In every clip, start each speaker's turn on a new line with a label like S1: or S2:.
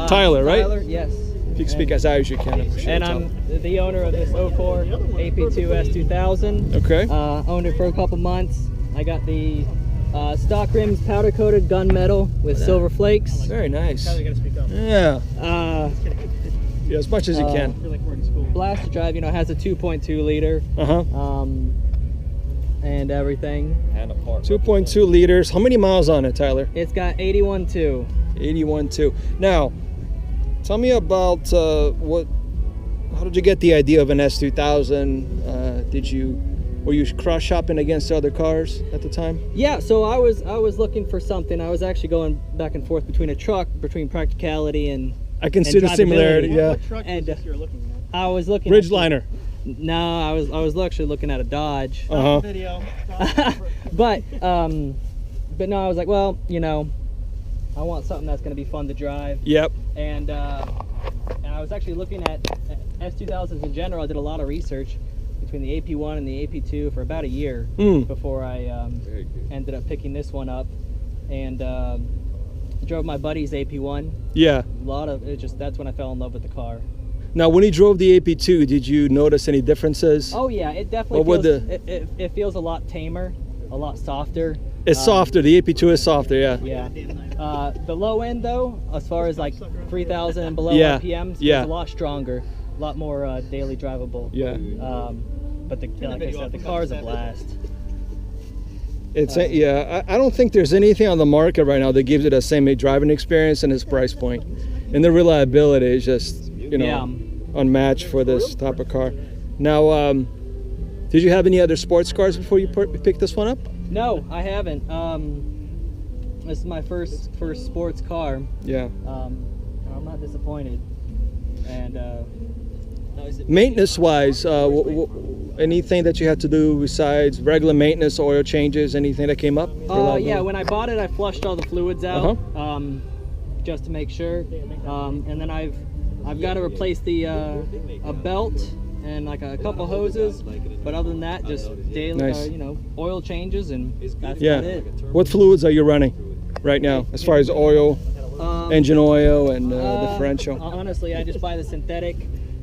S1: Tyler, right?
S2: Tyler, yes.
S1: If you can speak as high as you can.
S2: And I'm the owner of this 04 AP2 S2000.
S1: Okay.
S2: Owned it for a couple months. I got the stock rims, powder coated gunmetal with silver flakes.
S1: Very nice.
S3: Tyler, you gotta speak up.
S1: Yeah. Yeah, as much as you can.
S3: I feel like we're in school.
S2: Blaster drive, you know, has a 2.2 liter. And everything.
S1: 2.2 liters. How many miles on it, Tyler?
S2: It's got 81.2.
S1: 81.2. Now, tell me about how did you get the idea of an S2000? Were you cross shopping against other cars at the time?
S2: Yeah, so I was looking for something. I was actually going back and forth between a truck, between practicality and
S1: I can see the similarity. Yeah.
S3: What truck was this you're looking at?
S2: I was looking
S1: Ridgeliner.
S2: No, I was actually looking at a Dodge.
S3: Video.
S2: But no, I was like, well, you know, I want something that's going to be fun to drive.
S1: Yep.
S2: And I was actually looking at S2000s in general. I did a lot of research between the AP1 and the AP2 for about a year before I ended up picking this one up, and drove my buddy's AP1.
S1: Yeah.
S2: That's when I fell in love with the car.
S1: Now, when you drove the AP2, did you notice any differences?
S2: Oh yeah, it definitely feels, it feels a lot tamer, a lot softer.
S1: It's softer. The AP2 is softer, yeah.
S2: Yeah. The low end though, as far as like 3,000 and below RPMs,
S1: yeah,
S2: is a lot stronger, a lot more daily drivable.
S1: Yeah.
S2: But like I said, the car is a blast.
S1: I don't think there's anything on the market right now that gives it the same driving experience and its price point, and the reliability is just unmatched for this type of car. Now, did you have any other sports cars before you picked this one up?
S2: No, I haven't. This is my first sports car.
S1: Yeah.
S2: I'm not disappointed. And
S1: maintenance-wise, anything that you had to do besides regular maintenance, oil changes, anything that came up?
S2: Yeah, when I bought it, I flushed all the fluids out just to make sure. And then I've got to replace the a belt and like a couple hoses, but other than that, just daily, oil changes, and that's about it.
S1: What fluids are you running right now, as far as oil, engine oil, and differential?
S2: Honestly, I just buy the synthetic,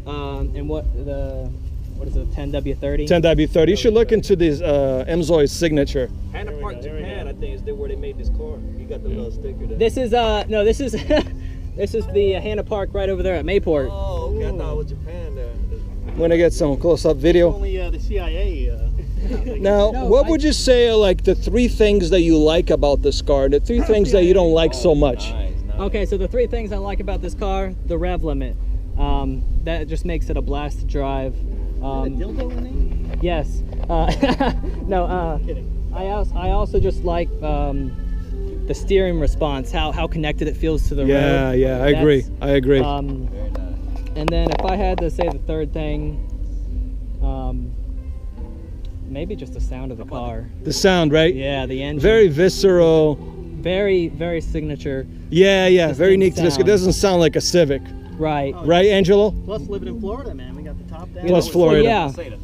S2: and what is it, 10W30?
S1: 10W30. You should look into this Emzoi's signature.
S4: Honda Park Japan, I think, is where they made this car. You got the little sticker there.
S2: This is no, this is this is the Honda Park right over there at Mayport.
S4: Oh, okay. I thought it was Japan there.
S1: I'm gonna get some close-up video.
S3: Only the CIA.
S1: Now, what would you say are like the 3 things that you like about this car, the 3 things that you don't like so much?
S4: Nice.
S2: Okay, so the 3 things I like about this car: the rev limit. That just makes it a blast to drive.
S3: Dildo in there?
S2: Yes. No.
S3: Kidding.
S2: I also just like the steering response, how connected it feels to the road.
S1: Yeah, I agree.
S4: Very nice.
S2: And then if I had to say the 3rd thing, maybe just the sound of the car.
S1: The sound, right?
S2: Yeah, the engine.
S1: Very visceral.
S2: Very, very signature.
S1: Yeah, very neat to this. It
S2: sound.
S1: doesn't sound like a Civic.
S2: Right.
S1: Right, Angelo?
S3: Plus, living in Florida, man, we got the top down.
S1: Plus Florida.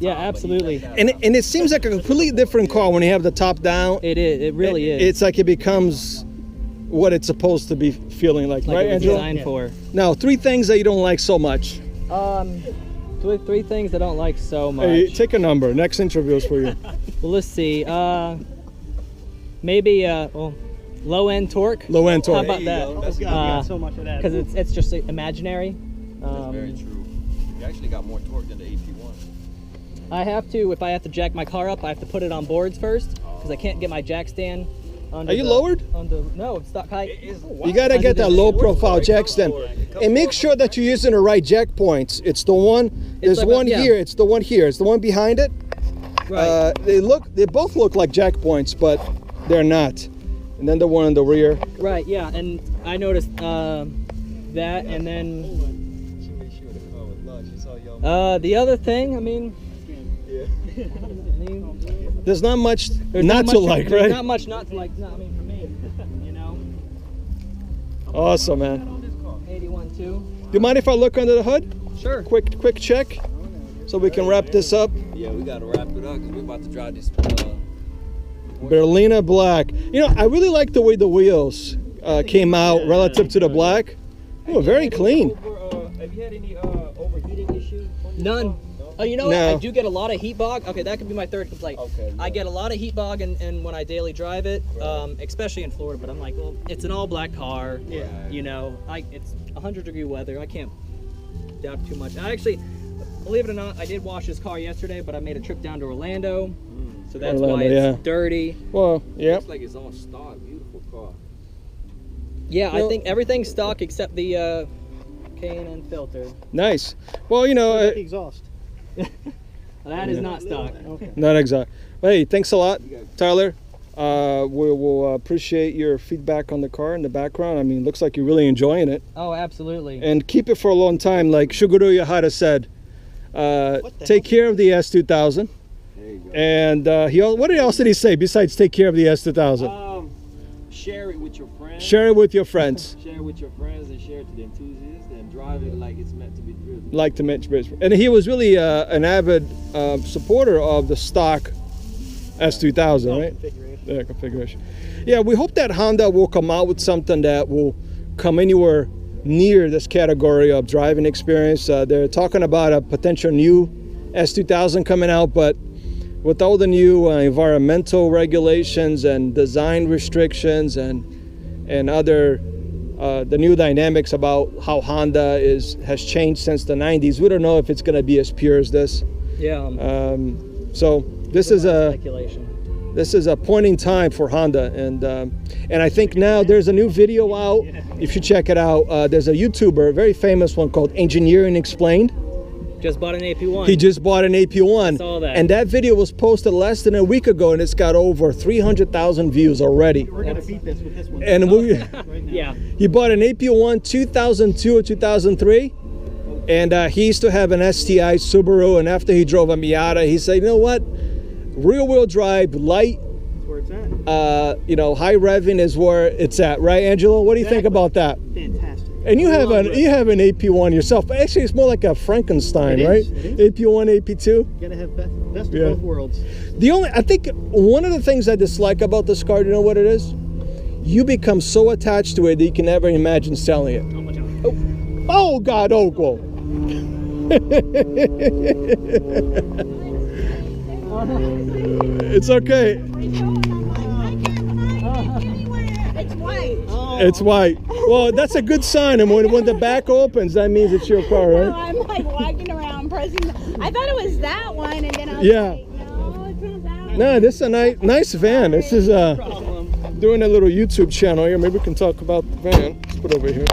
S2: Yeah, absolutely.
S1: And it seems like a completely different car when you have the top down.
S2: It is. It really is.
S1: It's like it becomes what it's supposed to be feeling like right,
S2: it was
S1: Angelo?
S2: designed for.
S1: Now, 3 things that you don't like so much.
S2: 3 things I don't like so much.
S1: Hey, take a number. Next interview is for you.
S2: Well, let's see. Maybe low end torque.
S1: Low end torque.
S2: How about that?
S3: Oh, God, we got so much of that.
S2: Because it's just imaginary.
S4: That's very true. You actually got more torque than the AP1.
S2: I have to, if I have to jack my car up, I have to put it on boards first because I can't get my jack stand.
S1: Are you lowered?
S2: No, it's stock height.
S1: You gotta get that low profile jack stand, and make sure that you're using the right jack points. It's the one. There's
S2: like
S1: one here. It's the one here. It's the one behind it.
S2: Right.
S1: They both look like jack points, but they're not. And then the one in the rear.
S2: Right. Yeah, and I noticed that, and then the other thing. I mean.
S1: There's not much not to like, right?
S2: Not much not to like. No, I mean, for me, you know.
S1: Awesome, man.
S2: 81.2.
S1: Do you mind if I look under the hood?
S2: Sure.
S1: Quick check, so we can wrap this up.
S4: Yeah, we gotta wrap it up because we're about to drive this.
S1: Berlina black. You know, I really like the way the wheels came out relative to the black. Oh, very clean.
S4: Have you had any overheating issues?
S2: None. Oh, you know what? I do get a lot of heat bog. Okay, that could be my third complaint.
S4: Okay.
S2: I get a lot of heat bog and when I daily drive it, especially in Florida. But I'm like, well, it's an all-black car.
S3: Yeah.
S2: You know, it's 100-degree weather. I can't doubt too much. I actually, believe it or not, I did wash this car yesterday, but I made a trip down to Orlando, so that's why it's dirty.
S1: Well, yeah.
S4: Looks like it's on stock. Beautiful car.
S2: Yeah, I think everything's stock except the K&N filter.
S1: Nice. Well, you know,
S3: exhaust.
S2: That is not stock.
S3: Okay.
S1: not exact. Hey, thanks a lot, Tyler. We will appreciate your feedback on the car in the background. I mean, looks like you're really enjoying it.
S2: Oh, absolutely.
S1: And keep it for a long time, like Shuguru Yahara said. Take care of the S2000.
S4: There you go.
S1: And what else did he say besides take care of the S2000?
S4: Share it with your friends.
S1: Share it with your friends.
S4: Share it with your friends and share it to the enthusiasts and drive it like it's meant to be driven.
S1: Like to mention, and he was really an avid supporter of the stock S2000, right?
S3: Configuration.
S1: Yeah, configuration. Yeah, we hope that Honda will come out with something that will come anywhere near this category of driving experience. They're talking about a potential new S2000 coming out, but with all the new environmental regulations and design restrictions and other the new dynamics about how Honda has changed since the 90s, we don't know if it's going to be as pure as this.
S2: Yeah.
S1: So this is
S2: speculation.
S1: This is a point in time for Honda, and I think now there's a new video out. If you check it out, there's a YouTuber, a very famous one called Engineering Explained.
S2: Just bought an AP1.
S1: He just bought an AP1.
S2: I saw that.
S1: And that video was posted less than a week ago, and it's got over 300,000 views already.
S3: We're going to beat this with this one.
S1: And
S3: right now.
S2: Yeah.
S1: he bought an AP1 2002 or 2003, and he used to have an STI Subaru, and after he drove a Miata, he said, you know what? Rear-wheel drive, light,
S3: That's where it's at.
S1: you know, high revving is where it's at, right, Angelo? What do you think about that?
S3: Fantastic.
S1: And you have an
S3: it.
S1: AP1 yourself. Actually, it's more like a Frankenstein,
S3: It
S1: right?
S3: is, it is.
S1: AP1, AP2.
S3: You gotta have best of both worlds.
S1: I think one of the things I dislike about this car, do you know what it is? You become so attached to it that you can never imagine selling it. Oh God, oh, whoa. It's okay.
S5: It's white.
S1: It's white. Well, that's a good sign. And when the back opens, that means it's your car,
S5: No,
S1: right?
S5: I'm like walking around pressing. I thought it was that one, and then I was like, no, it's not that one.
S1: No, this is a nice van. This is doing a little YouTube channel here. Maybe we can talk about the van. Let's put it over here.